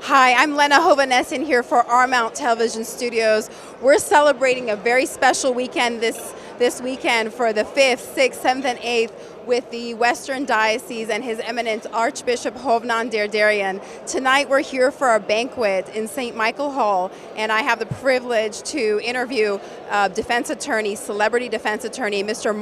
Hi, I'm Lenna Hovanessian here for Our Mount Television Studios. We're celebrating a very special weekend this weekend for the 5th, 6th, 7th, and 8th with the Western Diocese and His Eminence Archbishop Hovnan Derderian. Tonight we're here for a banquet in St. Michael Hall, and I have the privilege to interview defense attorney, celebrity defense attorney, Mr.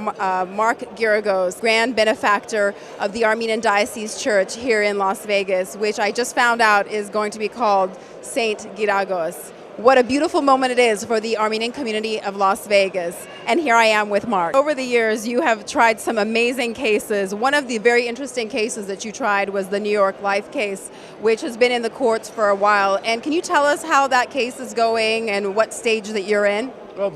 Mark Giragos, grand benefactor of the Armenian Diocese Church here in Las Vegas, which I just found out is going to be called St. Giragos. What a beautiful moment it is for the Armenian community of Las Vegas. And here I am with Mark. Over the years, you have tried some amazing cases. One of the very interesting cases that you tried was the New York Life case, which has been in the courts for a while. And can you tell us how that case is going and what stage that you're in? Well,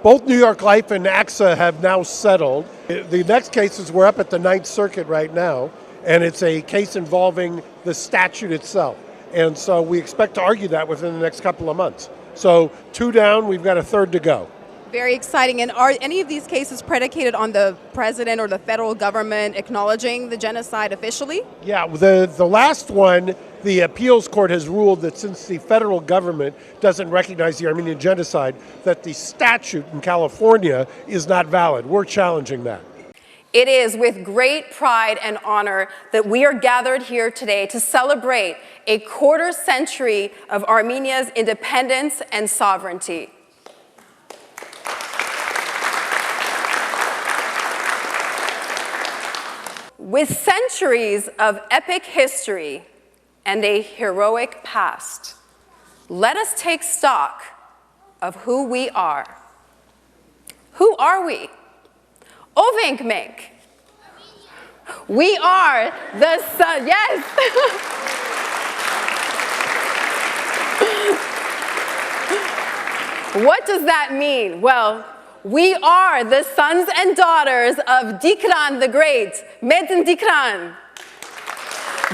both New York Life and AXA have now settled. The next cases, we're up at the Ninth Circuit right now, and it's a case involving the statute itself. And so we expect to argue that within the next couple of months. So 2 down, we've got a 3rd to go. Very exciting. And are any of these cases predicated on the president or the federal government acknowledging the genocide officially? Yeah, the last one, the appeals court has ruled that since the federal government doesn't recognize the Armenian genocide, that the statute in California is not valid. We're challenging that. It is with great pride and honor that we are gathered here today to celebrate a quarter century of Armenia's independence and sovereignty. With centuries of epic history and a heroic past, let us take stock of who we are. Who are we? Ovink Mink. We are the sun. Yes. What does that mean? Well, we are the sons and daughters of Dikran the Great, Medin Dikran,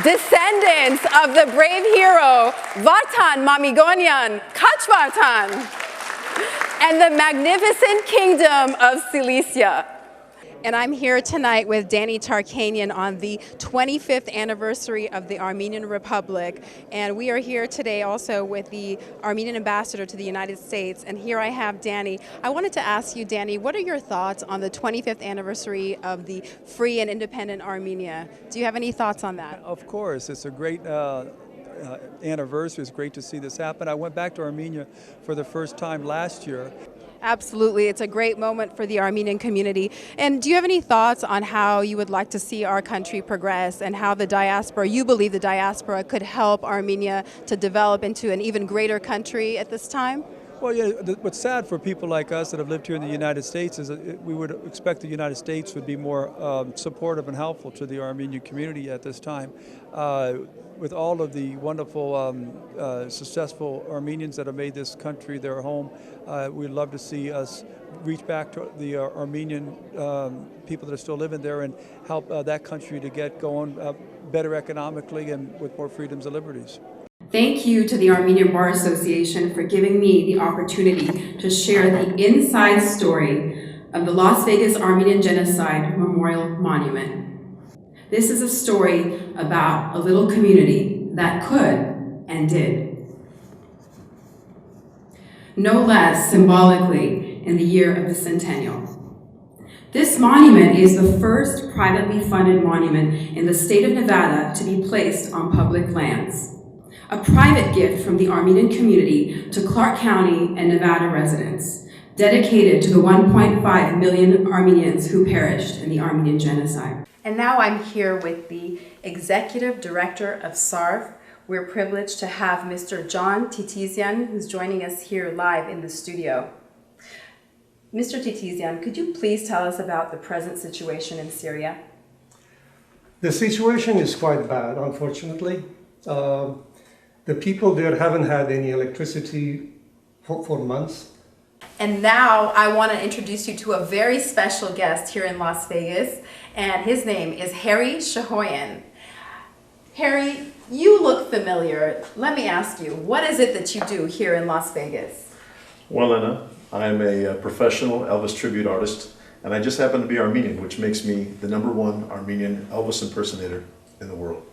descendants of the brave hero Vartan Mamigonian Kachvartan, and the magnificent kingdom of Cilicia. And I'm here tonight with Danny Tarkanian on the 25th anniversary of the Armenian Republic. And we are here today also with the Armenian ambassador to the United States. And here I have Danny. I wanted to ask you, Danny, what are your thoughts on the 25th anniversary of the free and independent Armenia? Do you have any thoughts on that? Of course. It's a great anniversary. It's great to see this happen. I went back to Armenia for the first time last year. Absolutely. It's a great moment for the Armenian community. And do you have any thoughts on how you would like to see our country progress and how the diaspora, you believe the diaspora, could help Armenia to develop into an even greater country at this time? Well, yeah, what's sad for people like us that have lived here in the United States is that we would expect the United States would be more supportive and helpful to the Armenian community at this time. With all of the wonderful, successful Armenians that have made this country their home, we'd love to see us reach back to the Armenian people that are still living there and help that country to get going better economically and with more freedoms and liberties. Thank you to the Armenian Bar Association for giving me the opportunity to share the inside story of the Las Vegas Armenian Genocide Memorial Monument. This is a story about a little community that could and did. No less symbolically in the year of the centennial. This monument is the first privately funded monument in the state of Nevada to be placed on public lands. A private gift from the Armenian community to Clark County and Nevada residents, dedicated to the 1.5 million Armenians who perished in the Armenian genocide. And now I'm here with the Executive Director of SARF. We're privileged to have Mr. John Titizian, who's joining us here live in the studio. Mr. Titizian, could you please tell us about the present situation in Syria? The situation is quite bad, unfortunately. The people there haven't had any electricity for months. And now I want to introduce you to a very special guest here in Las Vegas, and his name is Harry Shahoyan. Harry, you look familiar. Let me ask you, what is it that you do here in Las Vegas? Well, Lenna, I'm a professional Elvis tribute artist, and I just happen to be Armenian, which makes me the #1 Armenian Elvis impersonator in the world.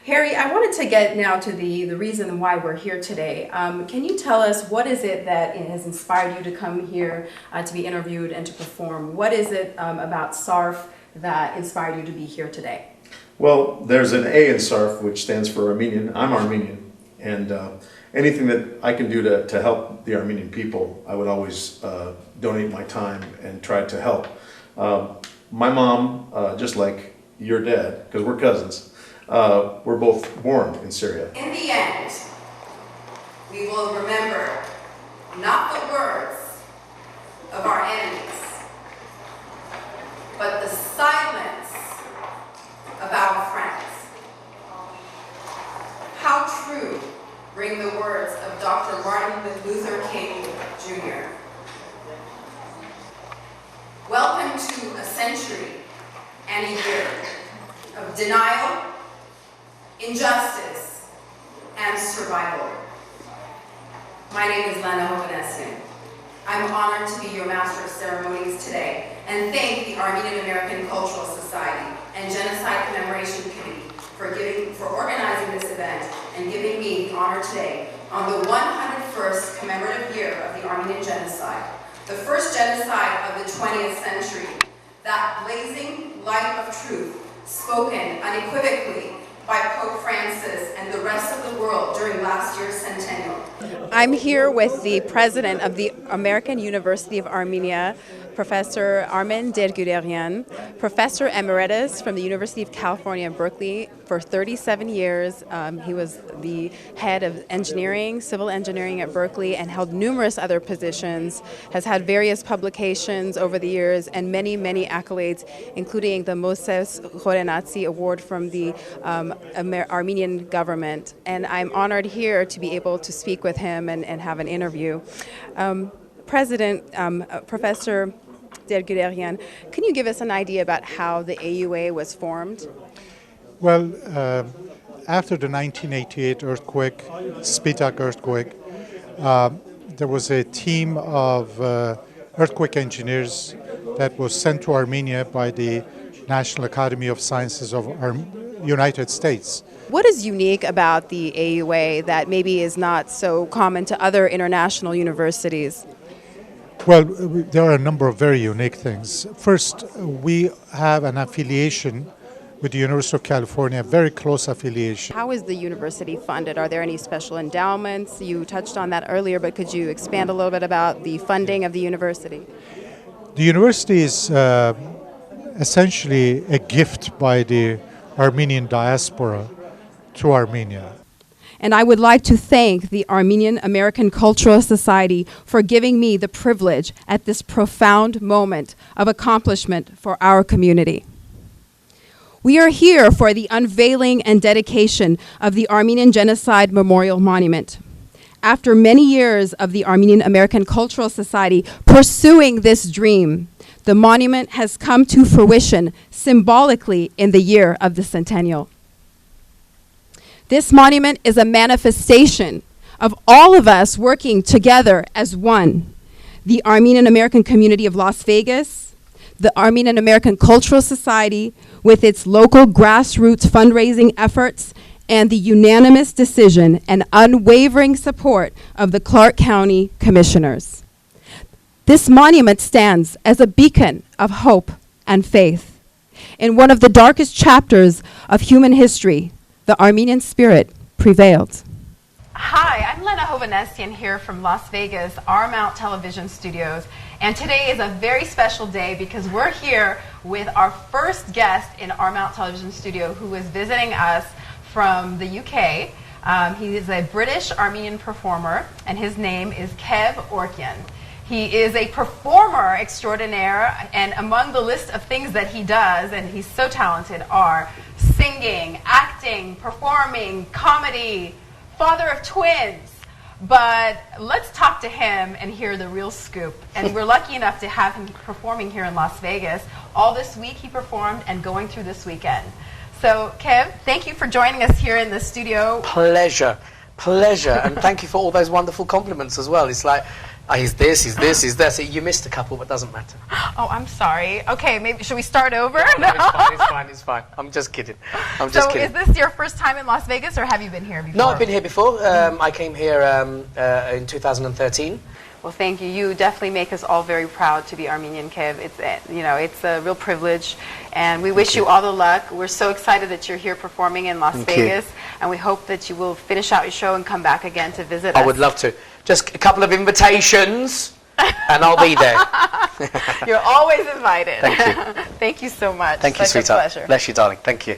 Harry, I wanted to get now to the reason why we're here today. Can you tell us what is it that has inspired you to come here to be interviewed and to perform? What is it about SARF that inspired you to be here today? Well, there's an A in SARF, which stands for Armenian. I'm Armenian, and anything that I can do to help the Armenian people, I would always donate my time and try to help. My mom, just like your dad, because we're cousins, we're both born in Syria. In the end, we will remember not the words of our enemies, but the silence of our friends. How true ring the words of Dr. Martin Luther King Jr. Welcome to a century and a year of denial, injustice, and survival. My name is Lenna Hovanessian. I'm honored to be your Master of Ceremonies today and thank the Armenian American Cultural Society and Genocide Commemoration Committee for organizing this event and giving me the honor today on the 101st commemorative year of the Armenian Genocide, the first genocide of the 20th century, that blazing light of truth spoken unequivocally by Pope Francis and the rest of the world during last year's centennial. I'm here with the president of the American University of Armenia, Professor Armen Derguderian, Professor Emeritus from the University of California, Berkeley for 37 years. He was the head of engineering, civil engineering at Berkeley, and held numerous other positions, has had various publications over the years, and many, many accolades, including the Moses Khorenatsi Award from the Armenian government. And I'm honored here to be able to speak with him and have an interview. Professor Derguderian, can you give us an idea about how the AUA was formed? Well, after the 1988 earthquake, Spitak earthquake, there was a team of earthquake engineers that was sent to Armenia by the National Academy of Sciences of United States. What is unique about the AUA that maybe is not so common to other international universities? Well, there are a number of very unique things. First, we have an affiliation with the University of California, a very close affiliation. How is the university funded? Are there any special endowments? You touched on that earlier, but could you expand a little bit about the funding of the university? The university is essentially a gift by the Armenian diaspora to Armenia. And I would like to thank the Armenian American Cultural Society for giving me the privilege at this profound moment of accomplishment for our community. We are here for the unveiling and dedication of the Armenian Genocide Memorial Monument. After many years of the Armenian American Cultural Society pursuing this dream, the monument has come to fruition symbolically in the year of the centennial. This monument is a manifestation of all of us working together as one. The Armenian American community of Las Vegas, the Armenian American Cultural Society with its local grassroots fundraising efforts, and the unanimous decision and unwavering support of the Clark County Commissioners. This monument stands as a beacon of hope and faith. In one of the darkest chapters of human history, the Armenian spirit prevailed. Hi, I'm Lenna Hovanessian here from Las Vegas, R-Mount Television Studios, and today is a very special day because we're here with our first guest in R-Mount Television Studio who is visiting us from the UK. He is a British Armenian performer, and his name is Kev Orkian. He is a performer extraordinaire, and among the list of things that he does, and he's so talented, are singing, acting, performing, comedy, father of twins. But let's talk to him and hear the real scoop. And we're lucky enough to have him performing here in Las Vegas. All this week he performed and going through this weekend. So, Kev, thank you for joining us here in the studio. Pleasure. And thank you for all those wonderful compliments as well. It's like, He's this, he's this, he's that. So you missed a couple, but doesn't matter. Oh, I'm sorry. Okay, maybe should we start over? No, it's fine, it's fine, it's fine. I'm just kidding. I'm just So kidding. is this your first time in Las Vegas, or have you been here before? No, I've been here before. I came here in 2013. Well, thank you. You definitely make us all very proud to be Armenian, Kev. It's it's a real privilege, and we wish you all the luck. We're so excited that you're here performing in Las Vegas, and we hope that you will finish out your show and come back again to visit us. I would love to. Just a couple of invitations, and I'll be there. You're always invited. Thank you. Thank you so much. Thank you, Such a sweetheart. pleasure. Bless you, darling. Thank you.